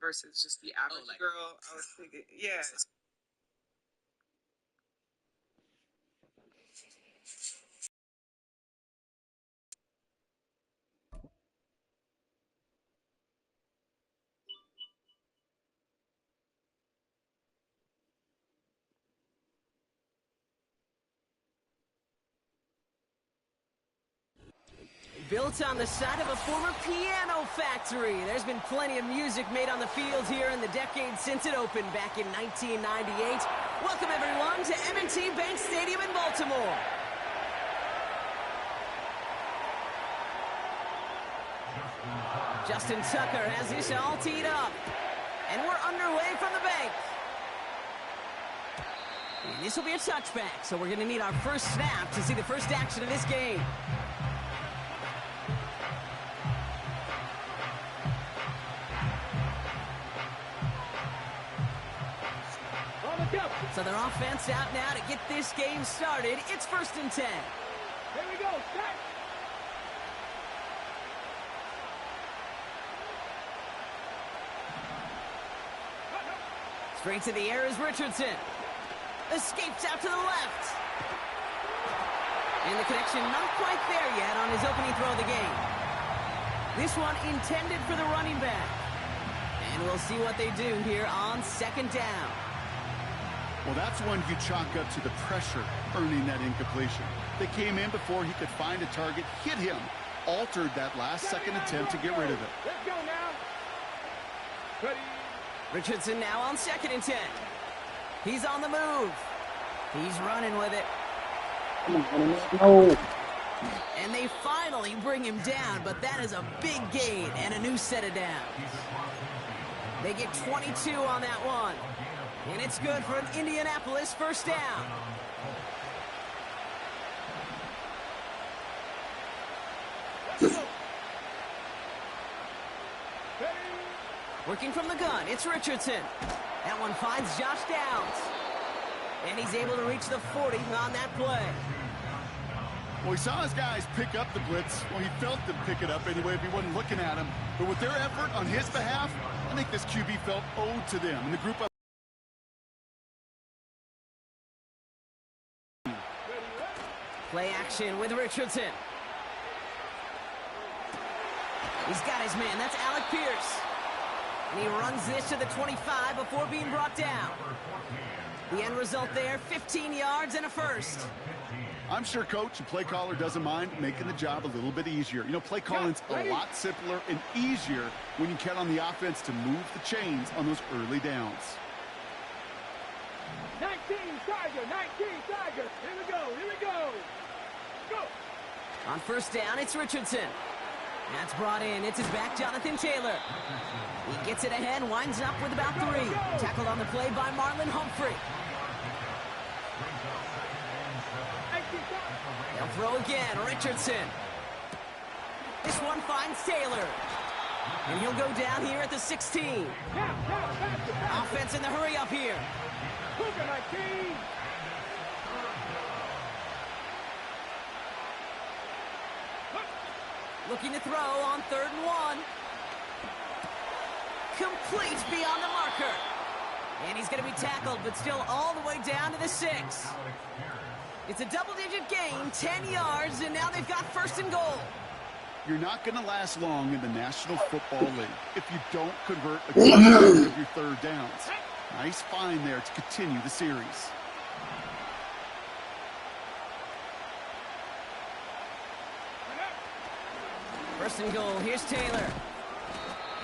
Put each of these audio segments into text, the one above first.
versus just the average girl. I was thinking, yeah. Built on the side of a former piano factory, there's been plenty of music made on the field here in the decade since it opened back in 1998. Welcome, everyone, to M&T Bank Stadium in Baltimore. Justin Tucker has this all teed up. And we're underway from the bank. And this will be a touchback, so we're going to need our first snap to see the first action of this game. So their offense out now to get this game started. It's 1st and 10. Here we go, set. Straight to the air is Richardson. Escapes out to the left. And the connection not quite there yet on his opening throw of the game. This one intended for the running back. And we'll see what they do here on 2nd down. Well, that's one you chalk up to the pressure earning that incompletion. They came in before he could find a target, hit him, altered that last-second attempt to get rid of it. Let's go now. Ready. Richardson now on 2nd and 10. He's on the move. He's running with it. And they finally bring him down, but that is a big gain and a new set of downs. They get 22 on that one. And it's good for an Indianapolis 1st down. Working from the gun, it's Richardson. That one finds Josh Downs. And he's able to reach the 40 on that play. Well, he saw his guys pick up the blitz. Well, he felt them pick it up anyway if he wasn't looking at him. But with their effort on his behalf, I think this QB felt owed to them. And the group up. Play action with Richardson. He's got his man. That's Alec Pierce. And he runs this to the 25 before being brought down. The end result there, 15 yards and a first. I'm sure coach and play caller doesn't mind making the job a little bit easier. You know, play calling's a lot simpler and easier when you count on the offense to move the chains on those early downs. 19 Tiger, 19 Tiger. Here we go, here we go. Go. On 1st down, it's Richardson. That's brought in. It's his back, Jonathan Taylor. He gets it ahead, winds up with about 3. Tackled on the play by Marlon Humphrey. They'll throw again, Richardson. This one finds Taylor. And he'll go down here at the 16. Offense in the hurry up here. Looking to throw on 3rd and 1. Complete beyond the marker. And he's going to be tackled, but still all the way down to the 6. It's a double-digit gain, 10 yards, and now they've got 1st and goal. You're not going to last long in the National Football League if you don't convert a good amount of your 3rd downs. Nice find there to continue the series. First and goal, here's Taylor.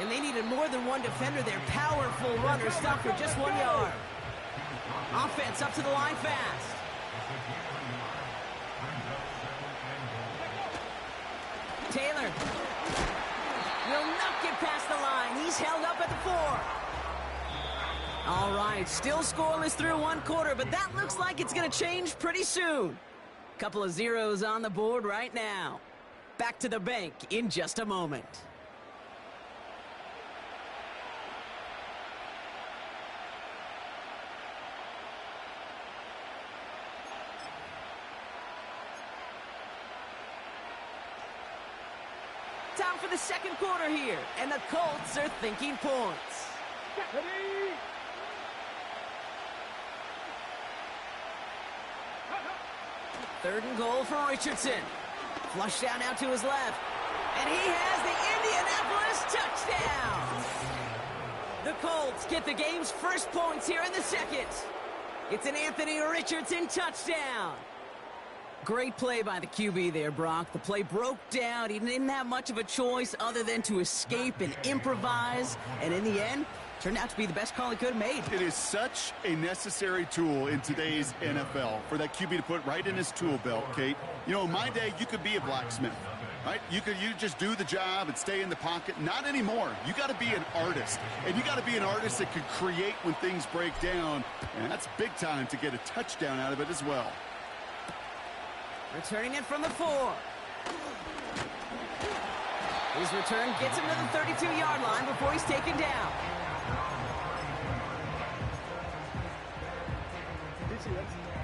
And they needed more than one defender. Their powerful runner stopped for just 1 yard. Offense up to the line fast. Taylor will not get past the line. He's held up at the 4. All right, still scoreless through 1 quarter, but that looks like it's going to change pretty soon. Couple of zeros on the board right now. Back to the bank in just a moment. Time for the 2nd quarter here, and the Colts are thinking points. Ready? Third and goal for Richardson. Flushed out now to his left. And he has the Indianapolis touchdown. The Colts get the game's first points here in the second. It's an Anthony Richardson touchdown. Great play by the QB there, Brock. The play broke down. He didn't have much of a choice other than to escape and improvise. And in the end, turned out to be the best call he could have made. It is such a necessary tool in today's NFL for that QB to put right in his tool belt, Kate. You know, in my day, you could be a blacksmith, right? You just do the job and stay in the pocket. Not anymore. You got to be an artist, and you got to be an artist that can create when things break down, and that's big time to get a touchdown out of it as well. Returning it from the 4. His return gets him to the 32-yard line before he's taken down.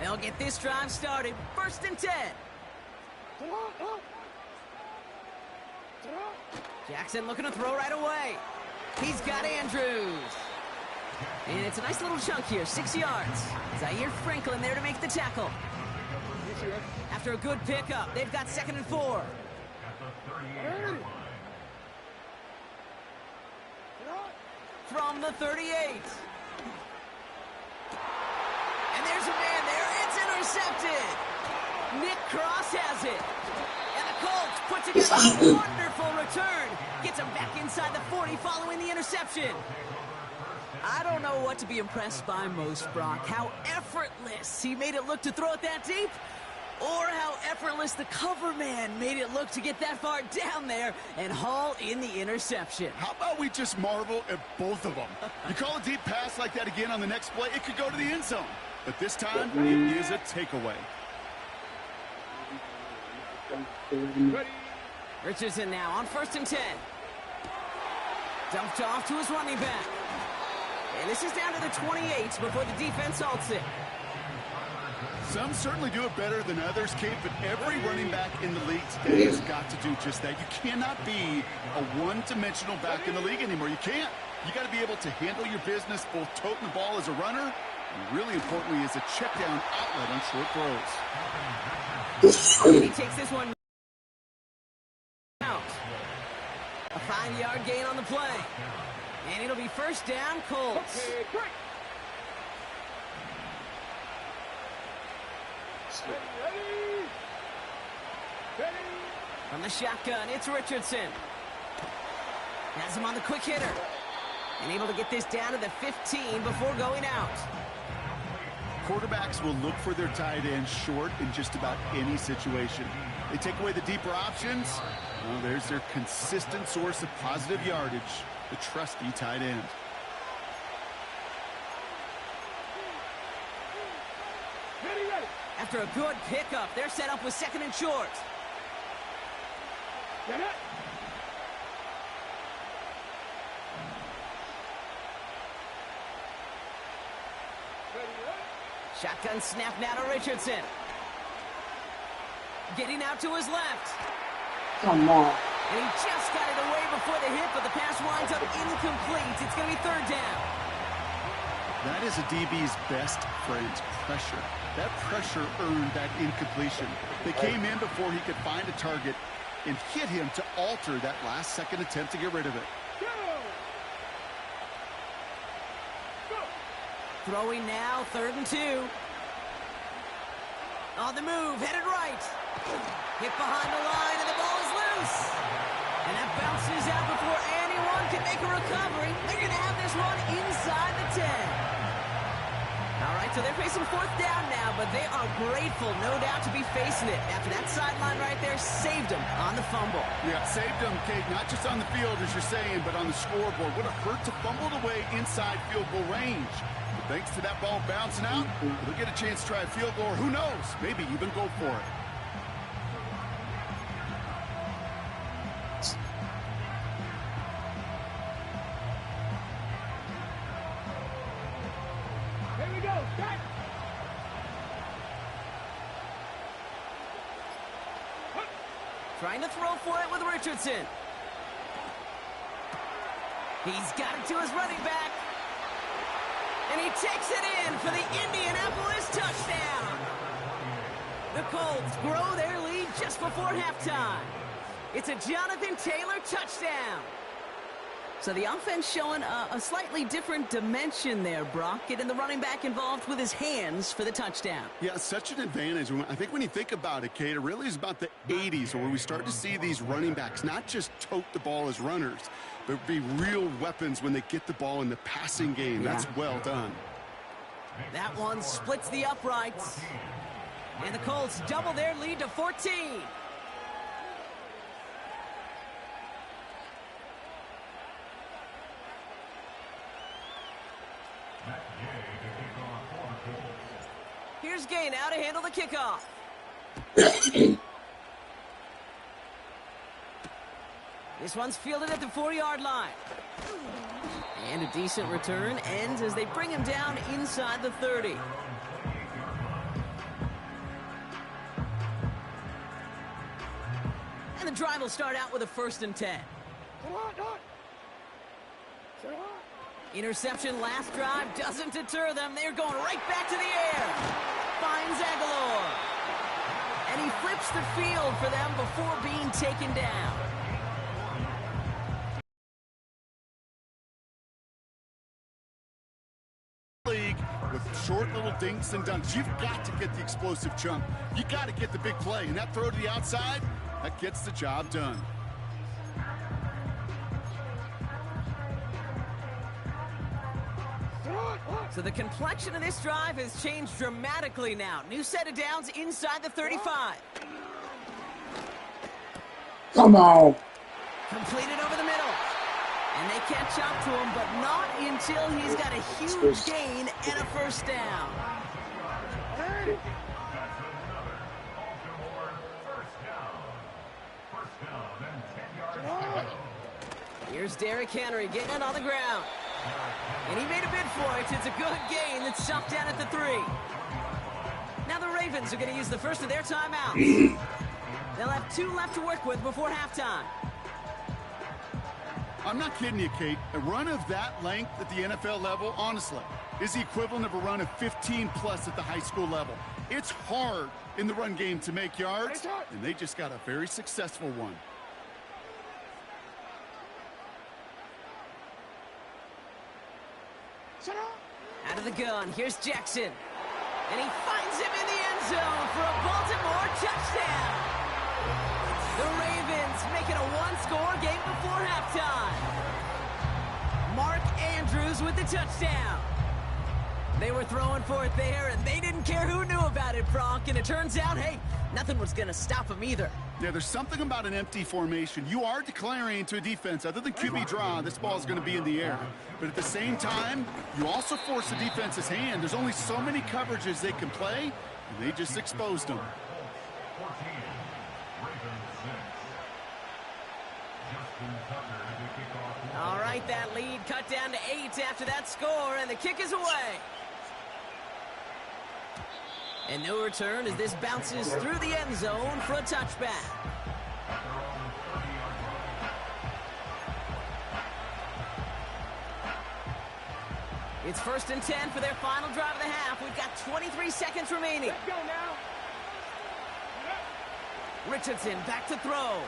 They'll get this drive started. 1st and 10. Jackson looking to throw right away. He's got Andrews. And it's a nice little chunk here, 6 yards. Zaire Franklin there to make the tackle. After a good pickup, they've got 2nd and 4. From the 38. And there's a man there. It's intercepted. Nick Cross has it. And the Colts put together a wonderful return. Gets him back inside the 40 following the interception. I don't know what to be impressed by most, Brock. How effortless he made it look to throw it that deep, or how effortless the cover man made it look to get that far down there and haul in the interception. How about we just marvel at both of them? You call a deep pass like that again on the next play, it could go to the end zone. But this time, it is a takeaway. Richardson now on 1st and 10. Dumped off to his running back. And this is down to the 28 before the defense halts it. Some certainly do it better than others, Kate, but every running back in the league today has got to do just that. You cannot be a one-dimensional back in the league anymore. You can't. You got to be able to handle your business, both toting the ball as a runner, and really importantly as a check-down outlet on short throws. And he takes this one out. A 5-yard gain on the play. And it'll be 1st down, Colts. From the shotgun, it's Richardson. Has him on the quick hitter. And able to get this down to the 15 before going out. Quarterbacks will look for their tight end short in just about any situation. They take away the deeper options. Well, there's their consistent source of positive yardage, the trusty tight end. After a good pickup, they're set up with 2nd and short. Shotgun snap now to Richardson. Getting out to his left. Come on. And he just got it away before the hit, but the pass winds up incomplete. It's going to be 3rd down. That is a DB's best friend, pressure. That pressure earned that incompletion. They came in before he could find a target and hit him to alter that last-second attempt to get rid of it. Throwing now, 3rd and 2. On the move, headed right. Hit behind the line, and the ball is loose. And that bounces out before anyone can make a recovery. They're going to have this one inside the 10. All right, so they're facing 4th down now, but they are grateful, no doubt, to be facing it. After that sideline right there saved them on the fumble. Yeah, saved them, Kate, not just on the field, as you're saying, but on the scoreboard. Would have hurt to fumble away inside field goal range. But thanks to that ball bouncing out, they'll get a chance to try a field goal, or who knows, maybe even go for it. Here we go. Start. Trying to throw for it with Richardson. He's got it to his running back. And he takes it in for the Indianapolis touchdown. The Colts grow their lead just before halftime. It's a Jonathan Taylor touchdown. So the offense showing a slightly different dimension there, Brock. Getting the running back involved with his hands for the touchdown. Yeah, such an advantage. I think when you think about it, Kate, it really is about the 80s where we start to see these running backs not just tote the ball as runners, but be real weapons when they get the ball in the passing game. Yeah. That's well done. That one splits the uprights. And the Colts double their lead to 14. Here's Gay now to handle the kickoff. This one's fielded at the 4-yard line. And a decent return ends as they bring him down inside the 30. And the drive will start out with a 1st and 10. Interception last drive doesn't deter them. They're going right back to the air. Finds Aguilar. And he flips the field for them before being taken down. League with short little dinks and dunks. You've got to get the explosive chunk. You got to get the big play. And that throw to the outside, that gets the job done. So the complexion of this drive has changed dramatically now. New set of downs inside the 35. Come on. Completed over the middle. And they catch up to him, but not until he's got a huge gain and a 1st down. Here's Derrick Henry getting it on the ground. And he made a bid for it. It's a good gain that's stopped down at the 3. Now the Ravens are going to use the first of their timeouts. They'll have 2 left to work with before halftime. I'm not kidding you, Kate. A run of that length at the NFL level, honestly, is the equivalent of a run of 15-plus at the high school level. It's hard in the run game to make yards, and they just got a very successful one. Out of the gun, here's Jackson. And he finds him in the end zone for a Baltimore touchdown. The Ravens make it a 1-score game before halftime. Mark Andrews with the touchdown. They were throwing for it there, and they didn't care who knew about it, Bronk. And it turns out, hey, nothing was going to stop them either. Yeah, there's something about an empty formation. You are declaring to a defense, other than QB draw, this ball is going to be in the air. But at the same time, you also force the defense's hand. There's only so many coverages they can play, and they just exposed them. All right, that lead cut down to 8 after that score, and the kick is away. And no return as this bounces through the end zone for a touchback. It's 1st and 10 for their final drive of the half. We've got 23 seconds remaining. Let's go now. Richardson back to throw.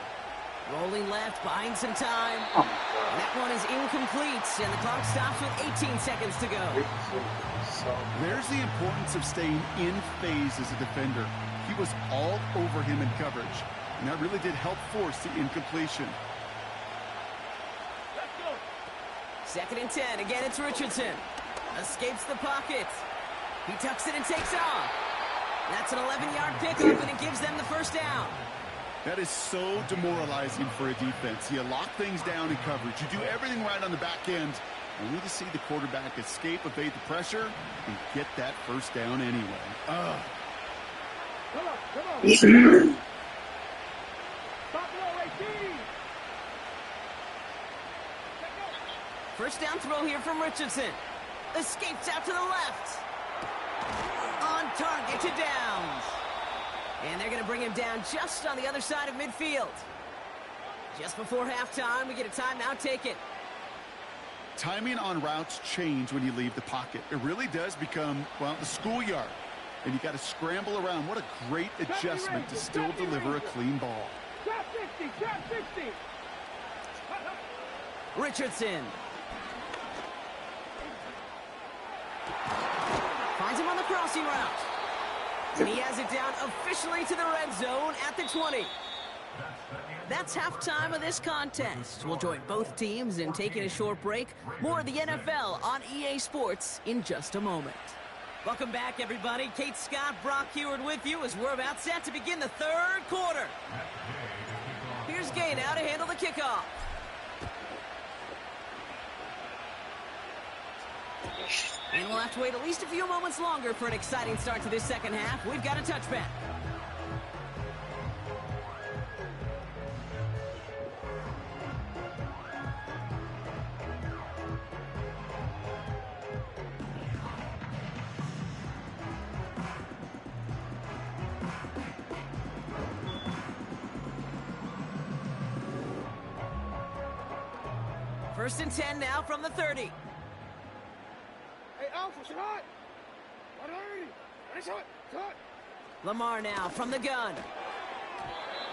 Rolling left, buying some time. And that one is incomplete, and the clock stops with 18 seconds to go. There's the importance of staying in phase as a defender. He was all over him in coverage, and that really did help force the incompletion. Let's go. 2nd and 10. Again, it's Richardson. Escapes the pocket. He tucks it and takes off. That's an 11-yard pickup, and it gives them the 1st down. That is so demoralizing for a defense. You lock things down in coverage. You do everything right on the back end. Only to see the quarterback escape, evade the pressure, and get that 1st down anyway. Come on. Stop it all, 18. First down throw here from Richardson. Escapes out to the left. On target to Downs. And they're going to bring him down just on the other side of midfield. Just before halftime, we get a timeout taken. timing on routes change when you leave the pocket. It really does become, well, the schoolyard. And you got to scramble around. What a great adjustment to still deliver a clean ball. Shot 60, shot 60. Richardson. Finds him on the crossing route. And he has it down officially to the red zone at the 20. That's halftime of this contest. We'll join both teams in taking a short break. More of the NFL on EA Sports in just a moment. Welcome back, everybody. Kate Scott, Brock Heward with you as we're about set to begin the third quarter. Here's Gay now to handle the kickoff. And we'll have to wait at least a few moments longer for an exciting start to this second half. We've got a touchback. First and 10 now from the 30. Hey, Alpha, shot. Shot. Lamar now from the gun.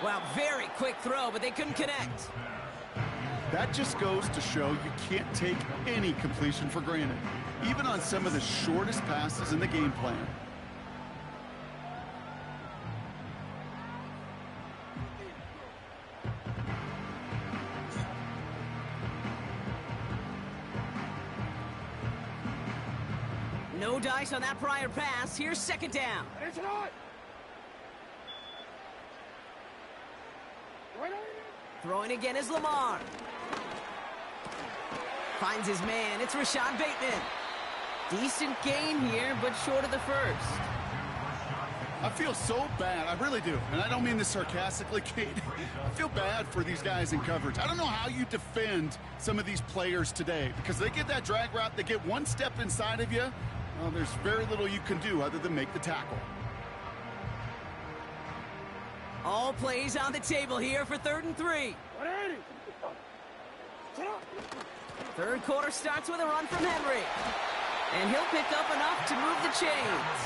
Wow, very quick throw, but they couldn't connect. That just goes to show you can't take any completion for granted, even on some of the shortest passes in the game plan. No dice on that prior pass. Here's second down. It's not. Throwing again is Lamar. Finds his man. It's Rashad Bateman. Decent gain here, but short of the first. I feel so bad. I really do. And I don't mean this sarcastically, Kate. I feel bad for these guys in coverage. I don't know how you defend some of these players today because they get that drag route, they get one step inside of you. Well, there's very little you can do other than make the tackle. All plays on the table here for 3rd and 3. Third quarter starts with a run from Henry. And he'll pick up enough to move the chains.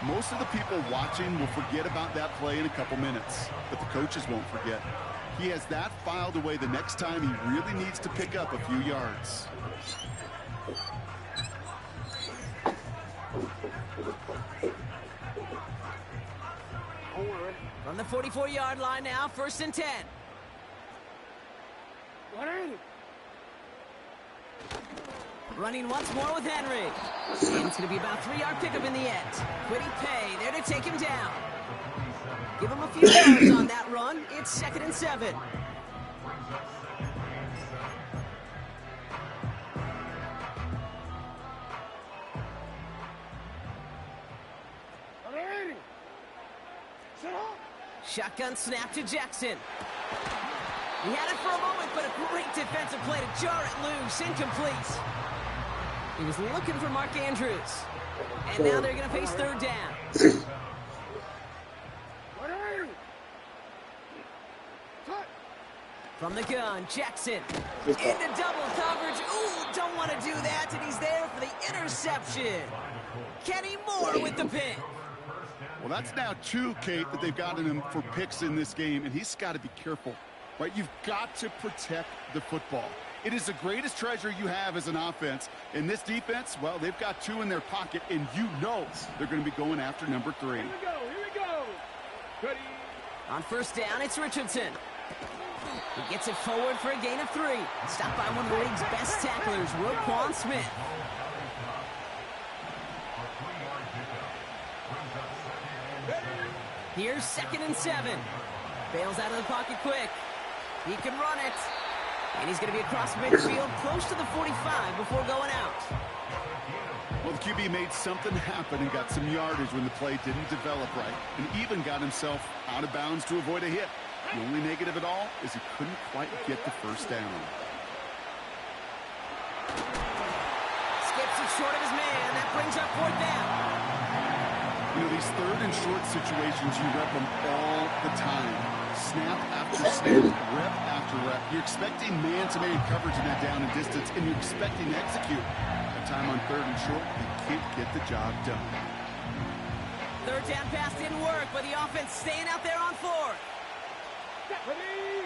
Most of the people watching will forget about that play in a couple minutes, but the coaches won't forget. He has that filed away the next time he really needs to pick up a few yards. From the 44-yard line now, 1st and 10. Running once more with Henry. And it's going to be about a 3-yard pickup in the end. Quiddy Pay there to take him down. Give him a few yards on that run. It's 2nd and 7. Shotgun snap to Jackson. He had it for a moment, but a great defensive play to jar it loose. Incomplete. He was looking for Mark Andrews. And now they're going to face 3rd down. From the gun, Jackson. Into double coverage. Ooh, don't want to do that. And he's there for the interception. Kenny Moore with the pick. Well, that's now 2, Kate, that they've gotten him for picks in this game, and he's got to be careful, right? You've got to protect the football. It is the greatest treasure you have as an offense. In this defense, well, they've got 2 in their pocket, and you know they're going to be going after number 3. Here we go. Ready. On 1st down, it's Richardson. He gets it forward for a gain of 3. Stopped by one of the league's best tacklers, Roquan Smith. Here's 2nd and 7. Bails out of the pocket quick. He can run it. And he's going to be across midfield, close to the 45 before going out. Well, the QB made something happen and got some yardage when the play didn't develop right, and even got himself out of bounds to avoid a hit. The only negative at all is he couldn't quite get the 1st down. Skips it short of his man. That brings up 4th down. You know, these third and short situations, you rep them all the time. Snap after snap, rep after rep. You're expecting man-to-man coverage in that down and distance, and you're expecting to execute. That time on third and short, you can't get the job done. Third down pass didn't work, but the offense staying out there on fourth. Ready?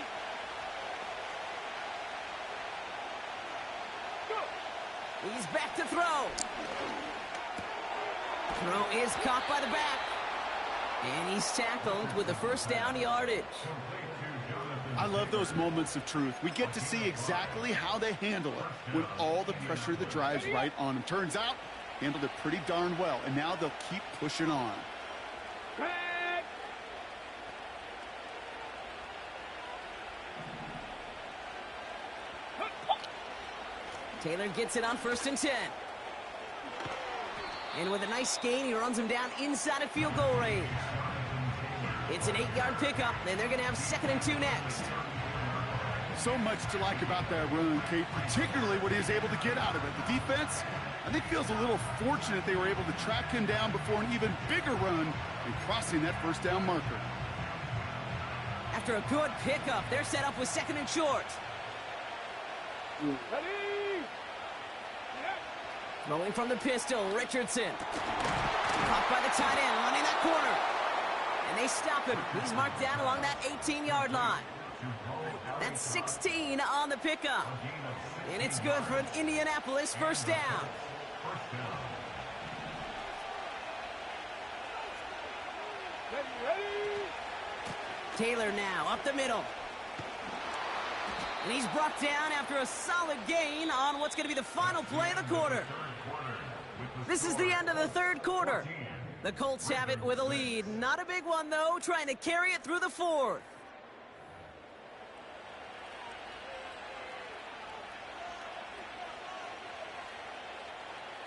Go! He's back to throw. Throw is caught by the back. And he's tackled with the first down yardage. I love those moments of truth. We get to see exactly how they handle it when all the pressure of the drive's right on them. Turns out, handled it pretty darn well, and now they'll keep pushing on. Back! Taylor gets it on 1st and 10. And with a nice gain, he runs him down inside of field goal range. It's an 8-yard pickup, and they're going to have 2nd and 2 next. So much to like about that run, Kate, particularly what he was able to get out of it. The defense, I think, feels a little fortunate they were able to track him down before an even bigger run and crossing that first down marker. After a good pickup, they're set up with 2nd and short. Ready? Throwing from the pistol, Richardson. Caught by the tight end, running that corner. And they stop him. He's marked down along that 18-yard line. That's 16 on the pickup. And it's good for an Indianapolis first down. Ready? Taylor now up the middle. And he's brought down after a solid gain on what's going to be the final play of the quarter. This is the end of the third quarter. The Colts have it with a lead. Not a big one, though, trying to carry it through the fourth.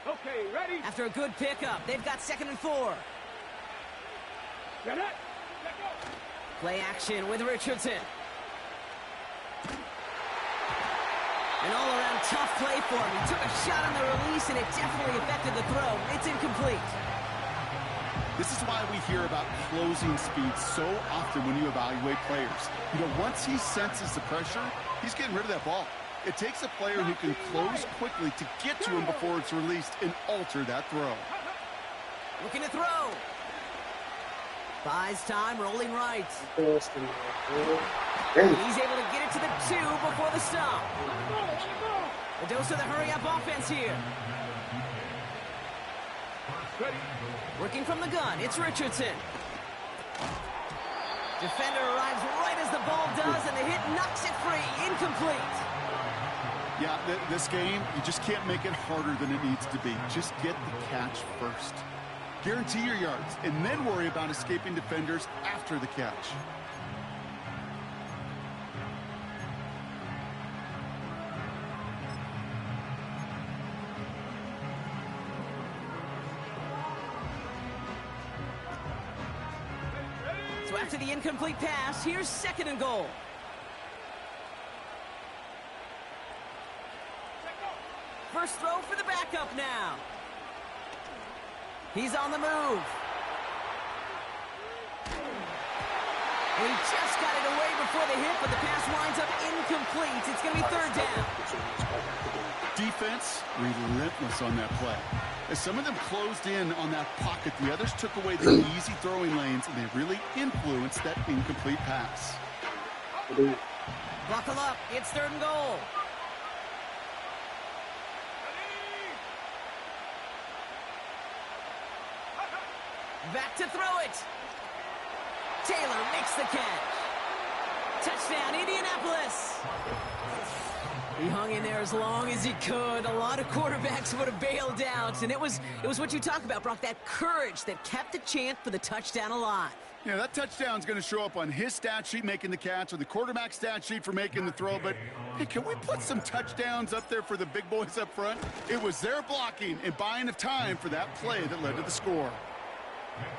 Okay, ready? After a good pickup, they've got 2nd and 4. Get it? Let go! Play action with Richardson. An all-around tough play for him. He took a shot on the release, and it definitely affected the throw. It's incomplete. This is why we hear about closing speed so often when you evaluate players. You know, once he senses the pressure, he's getting rid of that ball. It takes a player who can close quickly to get to him before it's released and alter that throw. Looking to throw. Buys time, rolling right. He's He's able to get it to the 2 before the stop. Let go! A dose of the hurry-up offense here. Ready? Working from the gun, it's Richardson. Defender arrives right as the ball does, and the hit knocks it free. Incomplete. Yeah, this game, you just can't make it harder than it needs to be. Just get the catch first. Guarantee your yards, and then worry about escaping defenders after the catch. So after the incomplete pass, here's 2nd and goal. First throw for the backup now. He's on the move. And he just got it away before the hit, but the pass winds up incomplete. It's going to be 3rd down. Defense, relentless on that play. As some of them closed in on that pocket, the others took away the easy throwing lanes, and they really influenced that incomplete pass. Buckle up. It's 3rd and goal. Back to throw it. Taylor makes the catch. Touchdown, Indianapolis. He hung in there as long as he could. A lot of quarterbacks would have bailed out. And it was what you talk about, Brock, that courage that kept the chant for the touchdown alive. Yeah, that touchdown's going to show up on his stat sheet making the catch or the quarterback stat sheet for making the throw. But, hey, can we put some touchdowns up there for the big boys up front? It was their blocking and buying of time for that play that led to the score.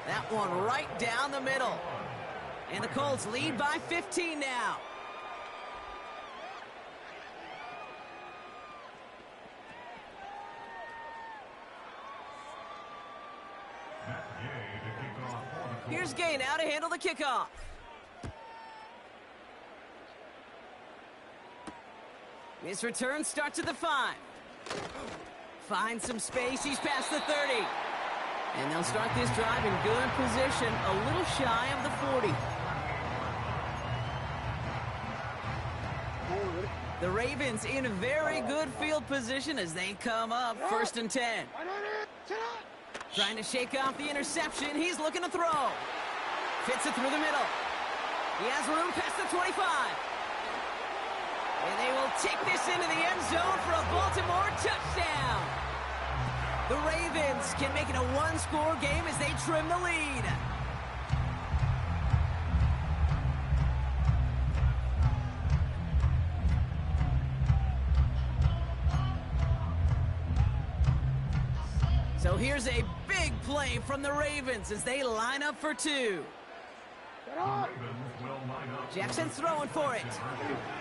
That one right down the middle. And the Colts lead by 15 now. Here's Gay now to handle the kickoff. This return starts at the 5. Finds some space. He's past the 30. And they'll start this drive in good position, a little shy of the 40. The Ravens in very good field position as they come up 1st and 10. Trying to shake off the interception. He's looking to throw. Fits it through the middle. He has room past the 25. And they will take this into the end zone for a Baltimore touchdown. The Ravens can make it a one-score game as they trim the lead. So here's a big play from the Ravens as they line up for 2. Jackson's throwing for it.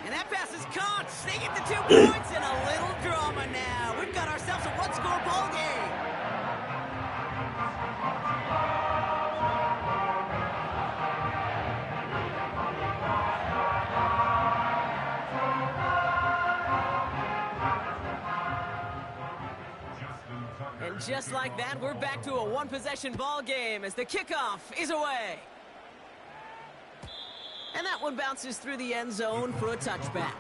And that pass is caught. They get the 2 points and a little drama now. We've got ourselves a one-score ball game. And just like that, we're back to a one-possession ball game as the kickoff is away. And that one bounces through the end zone for a touchback.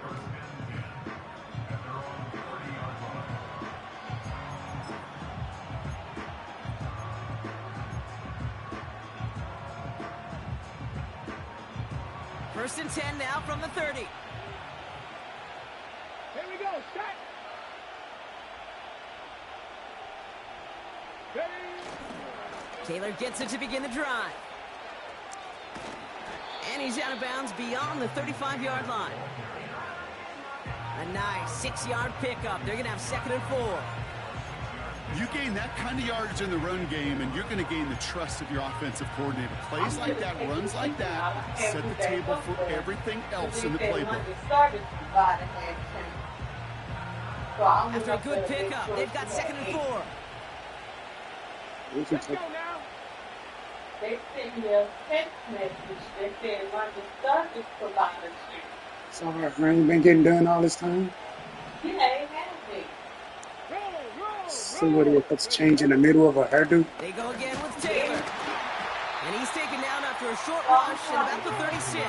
First and 10 now from the 30. Here we go, set. Ready. Taylor gets it to begin the drive. And he's out of bounds beyond the 35-yard line. A nice 6-yard pickup. They're going to have 2nd and 4. You gain that kind of yardage in the run game, and you're going to gain the trust of your offensive coordinator. Plays like that, runs like that, set the table for everything else in the playbook. After a good pickup, they've got 2nd and 4. Let's go now. They sent me a text message that said London Service Provider. So her ring been getting done all this time? Yeah, it has been. Somebody puts change in the middle of a hairdo. They go again with Taylor. And he's taken down after a short rush at about the 36.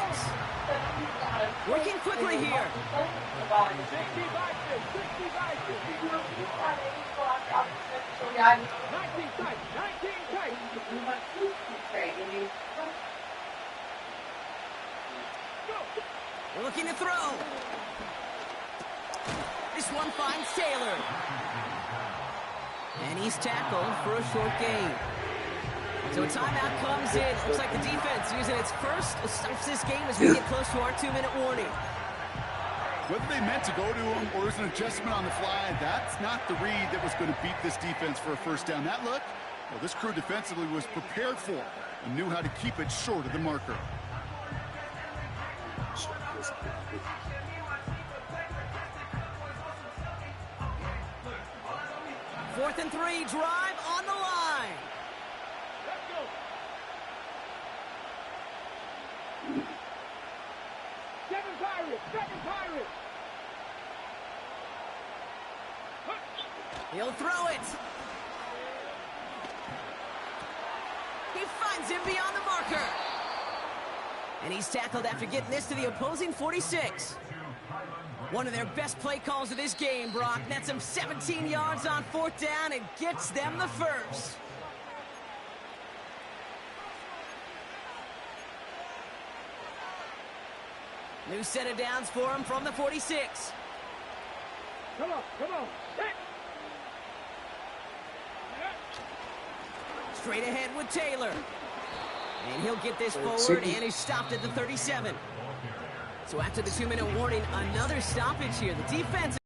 Working quickly here. 19 tight. They're looking to throw. This one finds Taylor. And he's tackled for a short gain. So a timeout comes in. Looks like the defense using its first stops this game as we get close to our 2-minute warning. Whether they meant to go to him or there's an adjustment on the fly, that's not the read that was going to beat this defense for a first down. That look, well, this crew defensively was prepared for it and knew how to keep it short of the marker. 4th and 3, drive on the line. Let's go. Seven Pirates. He'll throw it. He finds him beyond the marker. And he's tackled after getting this to the opposing 46. One of their best play calls of this game, Brock. Nets him 17 yards on 4th down and gets them the first. New set of downs for him from the 46. Come on. Set. Straight ahead with Taylor. And he'll get this forward, and he's stopped at the 37. So after the 2-minute warning, another stoppage here. The defense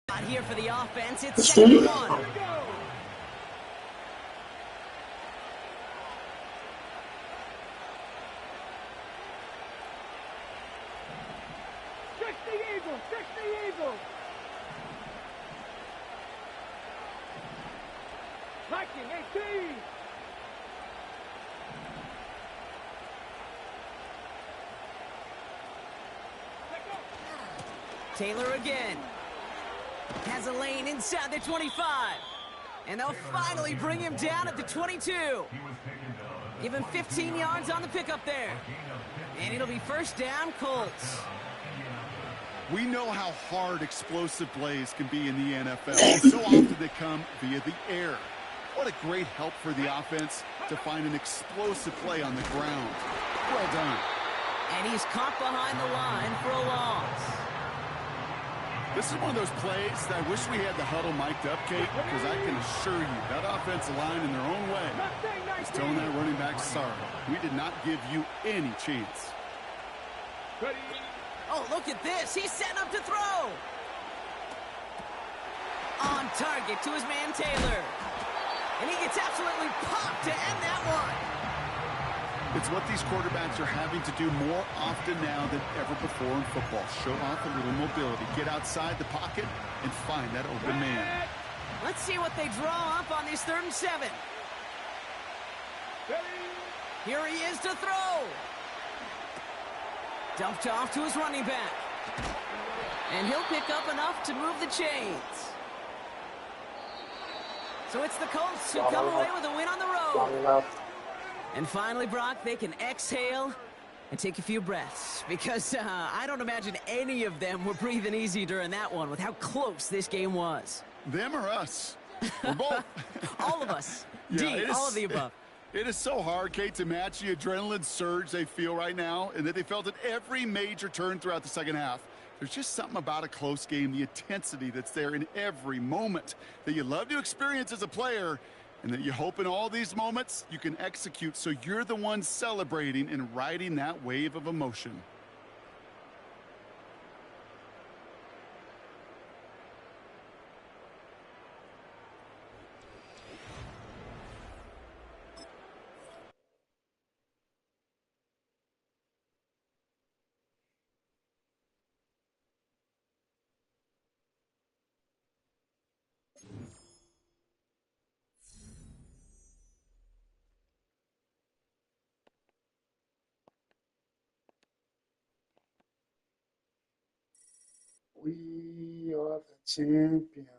not here for the offense. It's 2nd and 1. Fix the Eagles. Like Attacking 18. Taylor again. Has a lane inside the 25. And they'll finally bring him down at the 22. Give him 15 yards on the pickup there. And it'll be first down, Colts. We know how hard explosive plays can be in the NFL. And so often they come via the air. What a great help for the offense to find an explosive play on the ground. Well done. And he's caught behind the line for a loss. This is one of those plays that I wish we had the huddle mic'd up, Kate, because I can assure you that offensive line in their own way is telling that running back, sorry, we did not give you any chance. Oh, look at this. He's setting up to throw. On target to his man, Taylor. And he gets absolutely popped to end that one. It's what these quarterbacks are having to do more often now than ever before in football. Show off a little mobility. Get outside the pocket and find that open man. Let's see what they draw up on this 3rd and 7. Here he is to throw. Dumped off to his running back. And he'll pick up enough to move the chains. So it's the Colts who come away with a win on the road. And finally, Brock, they can exhale and take a few breaths. Because I don't imagine any of them were breathing easy during that one with how close this game was. Them or us? We're both. All of us. Yeah, all of the above. It is so hard, Kate, to match the adrenaline surge they feel right now and that they felt at every major turn throughout the second half. There's just something about a close game, the intensity that's there in every moment that you love to experience as a player, and that you hope in all these moments you can execute so you're the one celebrating and riding that wave of emotion. We are the champions.